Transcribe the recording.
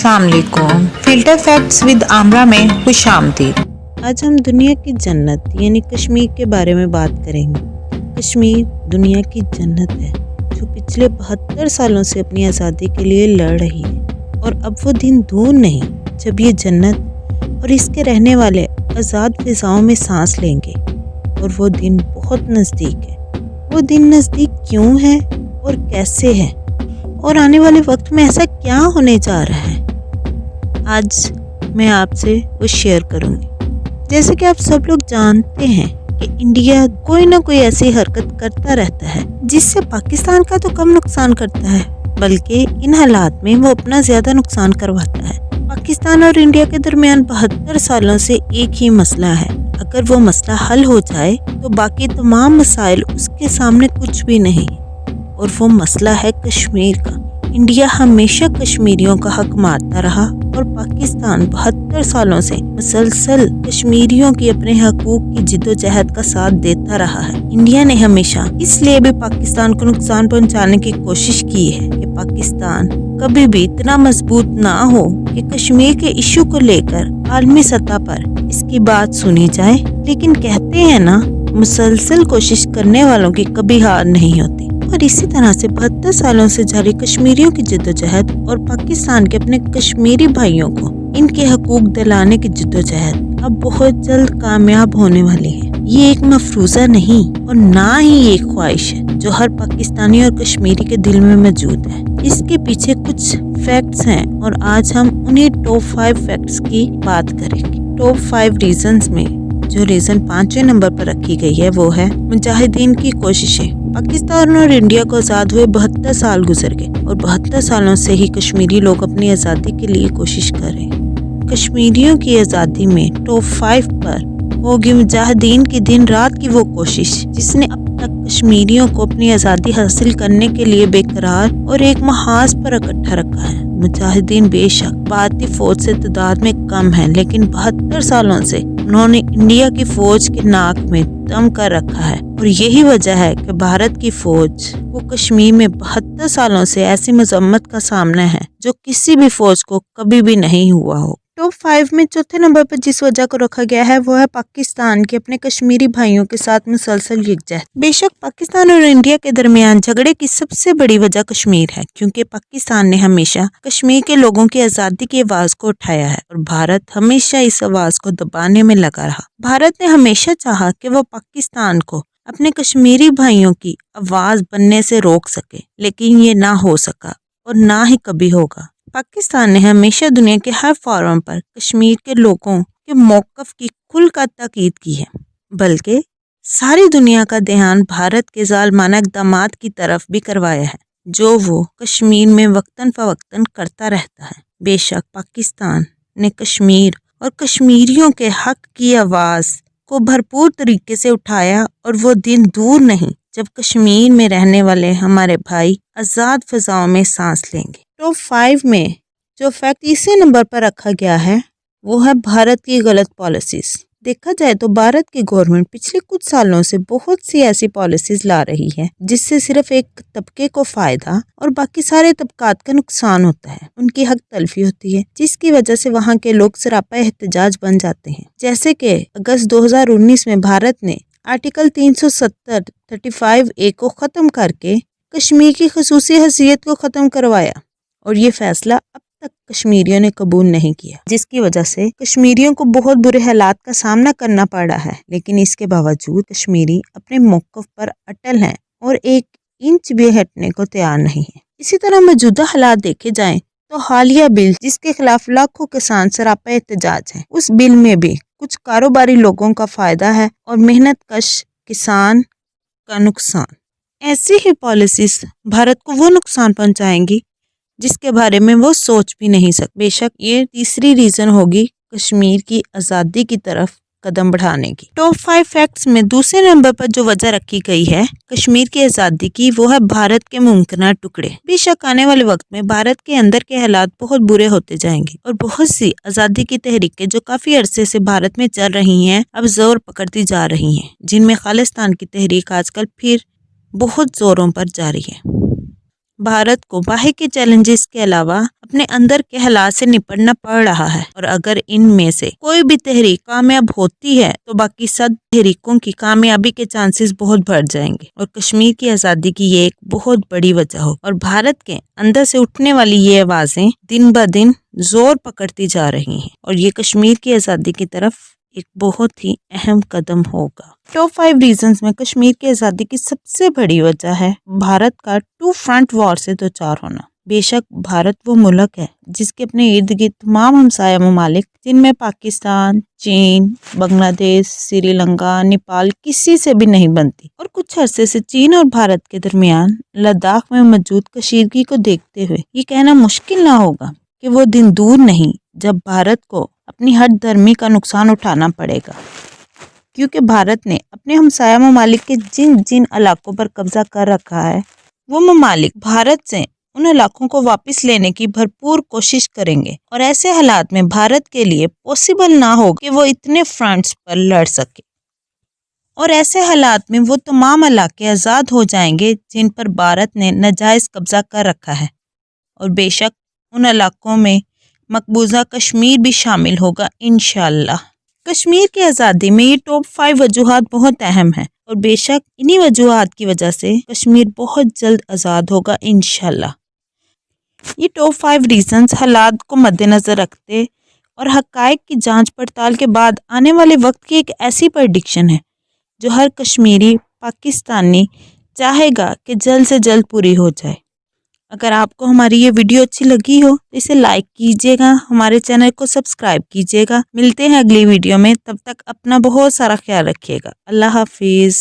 अस्सलाम वालेकुम। Filter facts with आमरा में खुश आमदीद। आज हम दुनिया की जन्नत यानी कश्मीर के बारे में बात करेंगे। कश्मीर दुनिया की जन्नत है जो पिछले 72 सालों से अपनी आज़ादी के लिए लड़ रही है, और अब वो दिन दूर नहीं जब ये जन्नत और इसके रहने वाले आज़ाद फिजाओं में सांस लेंगे, और वो दिन बहुत नज़दीक है। वो दिन नज़दीक क्यों है और कैसे है, और आने वाले वक्त में ऐसा क्या होने जा रहा है, आज मैं आपसे वो शेयर करूँगी। जैसे कि आप सब लोग जानते हैं कि इंडिया कोई ना कोई ऐसी हरकत करता रहता है जिससे पाकिस्तान का तो कम नुकसान करता है, बल्कि इन हालात में वो अपना ज़्यादा नुकसान करवाता है। पाकिस्तान और इंडिया के दरमियान 72 सालों से एक ही मसला है। अगर वो मसला हल हो जाए तो बाकी तमाम मसाइल उसके सामने कुछ भी नहीं, और वो मसला है कश्मीर का। इंडिया हमेशा कश्मीरियों का हक मारता रहा, और पाकिस्तान 72 सालों से मुसलसल कश्मीरियों की अपने हकूक की जिद्दोजहद का साथ देता रहा है। इंडिया ने हमेशा इसलिए भी पाकिस्तान को नुकसान पहुंचाने की कोशिश की है कि पाकिस्तान कभी भी इतना मजबूत ना हो कि कश्मीर के इशू को लेकर आलमी सतह पर इसकी बात सुनी जाए। लेकिन कहते हैं ना, मुसलसल कोशिश करने वालों की कभी हार नहीं होती। और इसी तरह से 72 सालों से जारी कश्मीरियों की जिद्दोजहद और पाकिस्तान के अपने कश्मीरी भाइयों को इनके हकूक दिलाने की जिद्दोजहद अब बहुत जल्द कामयाब होने वाली है। ये एक मफरूजा नहीं और ना ही एक ख्वाहिश है जो हर पाकिस्तानी और कश्मीरी के दिल में मौजूद है। इसके पीछे कुछ फैक्ट्स हैं, और आज हम उन्हीं टॉप 5 फैक्ट्स की बात करेंगे। टॉप 5 रीजंस में जो रीजन 5वें नंबर पर रखी गई है वो है मुजाहिदीन की कोशिशें। पाकिस्तान और इंडिया को आज़ाद हुए 72 साल गुजर गए, और 72 सालों से ही कश्मीरी लोग अपनी आज़ादी के लिए कोशिश कर रहे हैं। कश्मीरियों की आज़ादी में टॉप 5 पर होगी मुजाहिदीन की दिन रात की वो कोशिश जिसने अब तक कश्मीरियों को अपनी आज़ादी हासिल करने के लिए बेकरार और एक महाज पर इकट्ठा रखा है। मुजाहिदीन बेशक भारतीय फौज से तादाद में कम है, लेकिन 72 सालों से उन्होंने इंडिया की फौज के नाक में दम कर रखा है, और यही वजह है कि भारत की फौज को कश्मीर में 72 सालों से ऐसी मजम्मत का सामना है जो किसी भी फौज को कभी भी नहीं हुआ हो। टॉप 5 में चौथे नंबर पर जिस वजह को रखा गया है वो है पाकिस्तान के अपने कश्मीरी भाइयों के साथ मुसलसल यकजहत। बेशक पाकिस्तान और इंडिया के दरमियान झगड़े की सबसे बड़ी वजह कश्मीर है, क्योंकि पाकिस्तान ने हमेशा कश्मीर के लोगों की आज़ादी की आवाज़ को उठाया है, और भारत हमेशा इस आवाज़ को दबाने में लगा रहा। भारत ने हमेशा चाहा कि वो पाकिस्तान को अपने कश्मीरी भाइयों की आवाज़ बनने से रोक सके, लेकिन ये ना हो सका और ना ही कभी होगा। पाकिस्तान ने हमेशा दुनिया के हर फोरम पर कश्मीर के लोगों के मौक़िफ़ की खुलकर ताकीद की है, बल्कि सारी दुनिया का ध्यान भारत के ज़ालिमाना इक़दामात की तरफ भी करवाया है जो वो कश्मीर में वक्तन फ़वक्तन करता रहता है। बेशक पाकिस्तान ने कश्मीर और कश्मीरियों के हक की आवाज़ को भरपूर तरीके से उठाया, और वो दिन दूर नहीं जब कश्मीर में रहने वाले हमारे भाई आज़ाद फ़िज़ाओं में सांस लेंगे। टॉप 5 में जो फैक्ट तीसरे नंबर पर रखा गया है वो है भारत की गलत पॉलिसीज़। देखा जाए तो भारत की गवर्नमेंट पिछले कुछ सालों से बहुत सी ऐसी पॉलिसीज़ ला रही है जिससे सिर्फ एक तबके को फ़ायदा और बाकी सारे तबकात का नुकसान होता है। उनकी हक तलफी होती है, जिसकी वजह से वहाँ के लोग सरापा एहतजाज बन जाते हैं। जैसे कि अगस्त 2019 में भारत ने आर्टिकल 370-35A को ख़त्म करके कश्मीर की खसूसी हैसियत को ख़त्म करवाया, और ये फैसला अब तक कश्मीरियों ने कबूल नहीं किया, जिसकी वजह से कश्मीरियों को बहुत बुरे हालात का सामना करना पड़ा है। लेकिन इसके बावजूद कश्मीरी अपने मौक़िफ़ पर अटल हैं और 1 इंच भी हटने को तैयार नहीं है। इसी तरह मौजूदा हालात देखे जाएं तो हालिया बिल जिसके खिलाफ लाखों किसान सरापा एहतजाज हैं, उस बिल में भी कुछ कारोबारी लोगों का फ़ायदा है और मेहनत कश किसान का नुकसान। ऐसी ही पॉलिसीज़ भारत को वो नुकसान पहुँचाएंगी जिसके बारे में वो सोच भी नहीं सकते। बेशक ये तीसरी रीज़न होगी कश्मीर की आज़ादी की तरफ कदम बढ़ाने की। टॉप 5 फैक्ट्स में दूसरे नंबर पर जो वजह रखी गई है कश्मीर की आज़ादी की वो है भारत के मुमकिन टुकड़े। बेशक आने वाले वक्त में भारत के अंदर के हालात बहुत बुरे होते जाएंगे, और बहुत सी आज़ादी की तहरीकें जो काफ़ी अरसे से भारत में चल रही हैं अब जोर पकड़ती जा रही हैं, जिनमें खालिस्तान की तहरीक आजकल फिर बहुत जोरों पर जारी है। भारत को बाहर के चैलेंजेस के अलावा अपने अंदर के हालात से निपटना पड़ रहा है, और अगर इनमें से कोई भी तहरीक कामयाब होती है तो बाकी सब तहरीकों की कामयाबी के चांसेस बहुत बढ़ जाएंगे, और कश्मीर की आज़ादी की ये एक बहुत बड़ी वजह हो। और भारत के अंदर से उठने वाली ये आवाज़ें दिन ब दिन जोर पकड़ती जा रही हैं, और ये कश्मीर की आज़ादी की तरफ एक बहुत ही अहम कदम होगा। टॉप 5 रीजंस में कश्मीर की आज़ादी की सबसे बड़ी वजह है भारत का 2 फ्रंट वॉर से दो चार होना। बेशक भारत वो मुल्क है जिसके अपने इर्द गिर्द तमाम हमसाया ममालिक, जिनमें पाकिस्तान, चीन, बांग्लादेश, श्रीलंका, नेपाल किसी से भी नहीं बनती, और कुछ अरसे से चीन और भारत के दरमियान लद्दाख में मौजूद कशीदगी को देखते हुए ये कहना मुश्किल ना होगा कि वो दिन दूर नहीं जब भारत को अपनी हर धर्मी का नुकसान उठाना पड़ेगा, क्योंकि भारत ने अपने हमसाया ममालिक के जिन जिन इलाकों पर कब्जा कर रखा है वो ममालिक भारत से उन इलाकों को वापस लेने की भरपूर कोशिश करेंगे, और ऐसे हालात में भारत के लिए पॉसिबल ना हो कि वो इतने फ्रंट्स पर लड़ सके, और ऐसे हालात में वो तमाम इलाके आज़ाद हो जाएंगे जिन पर भारत ने नाजायज़ कब्जा कर रखा है, और बेशक उन इलाकों में मकबूजा कश्मीर भी शामिल होगा इंशाअल्लाह। कश्मीर की आज़ादी में ये टॉप 5 वजूहात बहुत अहम है, और बेशक इन्हीं वजूहात की वजह से कश्मीर बहुत जल्द आज़ाद होगा इंशाअल्लाह। ये टॉप 5 रीजंस हालात को मद्देनज़र रखते और हक़ाइक़ की जांच पड़ताल के बाद आने वाले वक्त की एक ऐसी प्रेडिक्शन है जो हर कश्मीरी पाकिस्तानी चाहेगा कि जल्द से जल्द पूरी हो जाए। अगर आपको हमारी ये वीडियो अच्छी लगी हो तो इसे लाइक कीजिएगा, हमारे चैनल को सब्सक्राइब कीजिएगा। मिलते हैं अगली वीडियो में, तब तक अपना बहुत सारा ख्याल रखिएगा। अल्लाह हाफिज़।